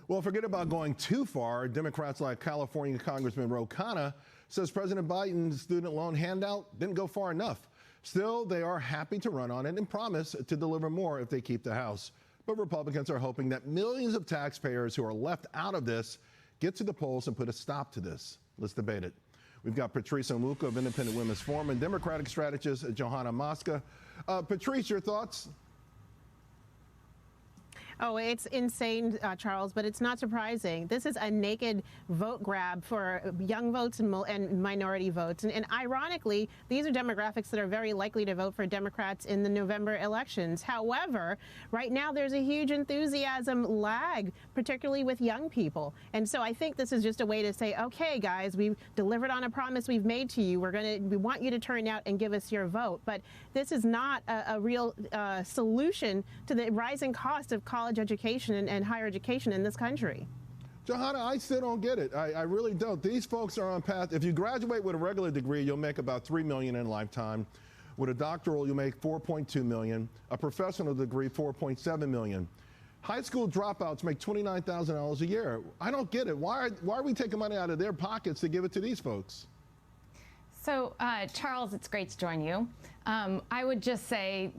Well, forget about going too far. Democrats like California Congressman Ro Khanna says President Biden's student loan handout didn't go far enough. Still, they are happy to run on it and promise to deliver more if they keep the House. But Republicans are hoping that millions of taxpayers who are left out of this get to the polls and put a stop to this. Let's debate it. We've got Patrice Onwuka of Independent Women's Forum and Democratic strategist Johanna Mosca. Patrice, your thoughts? Oh, it's insane, Charles, but it's not surprising. This is a naked vote grab for young votes and minority votes. And ironically, these are demographics that are very likely to vote for Democrats in the November elections. However, right now there's a huge enthusiasm lag, particularly with young people. And so I think this is just a way to say, okay, guys, we've delivered on a promise we've made to you. We want you to turn out and give us your vote. But this is not a real solution to the rising cost of college education and higher education in this country. Johanna, I still don't get it. I really don't. These folks are on path. If you graduate with a regular degree, you'll make about $3 million in a lifetime. With a doctoral, you make $4.2 million. A professional degree, $4.7 million. High school dropouts make $29,000 a year. I don't get it. Why are we taking money out of their pockets to give it to these folks? So, Charles, it's great to join you. I would just say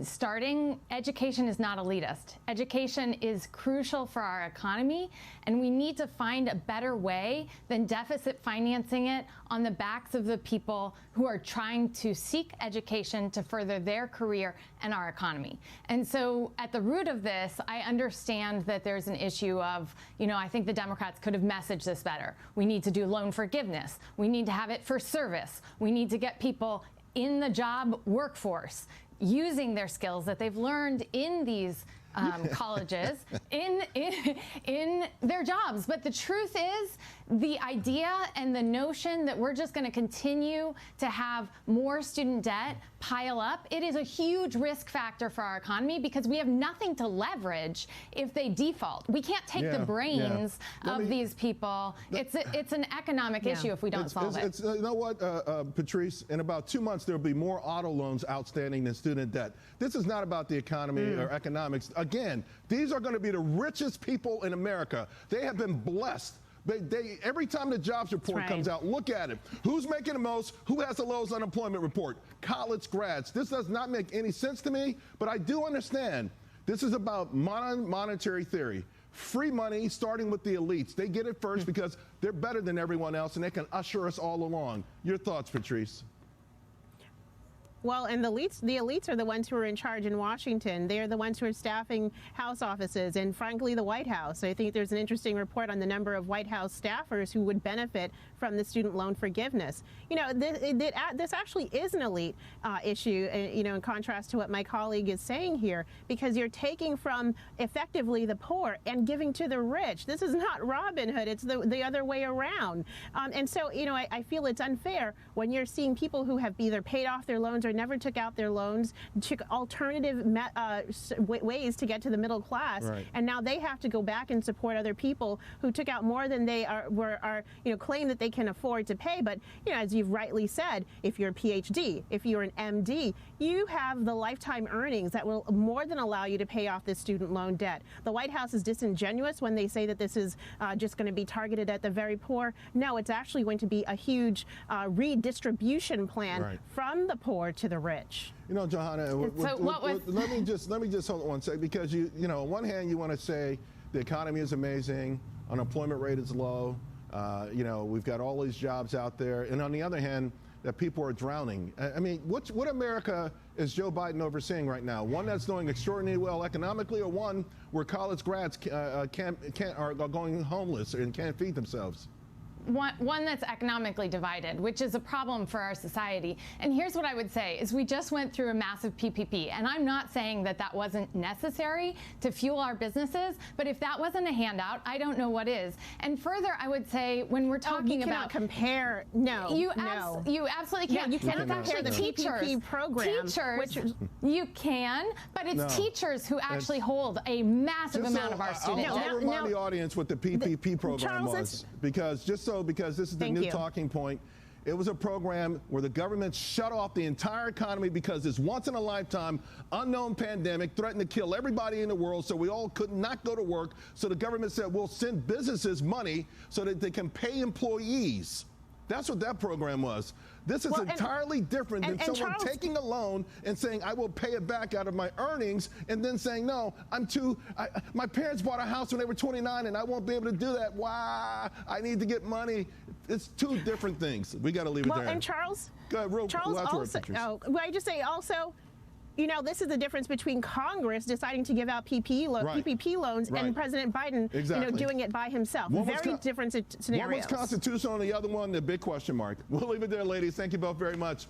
education is not elitist. Education is crucial for our economy, and we need to find a better way than deficit financing it on the backs of the people who are trying to seek education to further their career and our economy. And so at the root of this, I understand that there's an issue of, I think the Democrats could have messaged this better. We need to do loan forgiveness. We need to have it for service. We need to get people in the job workforce using their skills that they've learned in these colleges in their jobs. But the truth is, the idea and the notion that we're just going to continue to have more student debt pile up, it is a huge risk factor for our economy because we have nothing to leverage if they default. We can't take the brains of these people. It's an economic issue if we don't solve it. You know what, Patrice? In about 2 months, there will be more auto loans outstanding than student debt. This is not about the economy or economics. Again, these are going to be the richest people in America. They have been blessed. Every time the jobs report comes out, look at it. Who's making the most? Who has the lowest unemployment report? College grads. This does not make any sense to me, but I do understand this is about monetary theory. Free money starting with the elites. They get it first because they're better than everyone else and they can usher us all along. Your thoughts, Patrice? Well, and the elites are the ones who are in charge in Washington. They're the ones who are staffing House offices and, frankly, the White House. I think there's an interesting report on the number of White House staffers who would benefit from the student loan forgiveness. This actually is an elite issue, in contrast to what my colleague is saying here, because you're taking from effectively the poor and giving to the rich. This is not Robin Hood. It's the other way around. And so, I feel it's unfair when you're seeing people who have either paid off their loans or never took out their loans, took alternative ways to get to the middle class, and now they have to go back and support other people who took out more than they claim that they can afford to pay. But as you've rightly said, if you're a PhD, if you're an MD, you have the lifetime earnings that will more than allow you to pay off this student loan debt. The White House is disingenuous when they say that this is just going to be targeted at the very poor. No, it's actually going to be a huge redistribution plan from the poor to the rich. Johanna, let me just hold on one second, because on one hand you want to say the economy is amazing, unemployment rate is low, we've got all these jobs out there, and on the other hand that people are drowning. I mean, what America is Joe Biden overseeing right now? One that's doing extraordinarily well economically, or one where college grads are going homeless and can't feed themselves? One that's economically divided, which is a problem for our society. And here's what I would say is we just went through a massive PPP, and I'm not saying that wasn't necessary to fuel our businesses, but if that wasn't a handout, I don't know what is. And further, I would say when we're talking about compare, you absolutely can't. You cannot compare the PPP program. You can, but it's teachers who actually hold a massive amount of our students. I'll remind the audience what the PPP program was, because this is the new talking point. It was a program where the government shut off the entire economy because this once-in-a-lifetime unknown pandemic threatened to kill everybody in the world, so we all could not go to work. So the government said, we'll send businesses money so that they can pay employees. That's what that program was. This is entirely different than someone Charles, taking a loan and saying, I will pay it back out of my earnings, and then saying, no, my parents bought a house when they were 29 and I won't be able to do that. Why? I need to get money. It's two different things. We got to leave it there. And Charles, go ahead, Charles also, I just say also, you know, this is the difference between Congress deciding to give out PPP loans and President Biden, you know, doing it by himself. Very different scenarios. One was constitutional, and the other one, the big question mark. We'll leave it there, ladies. Thank you both very much.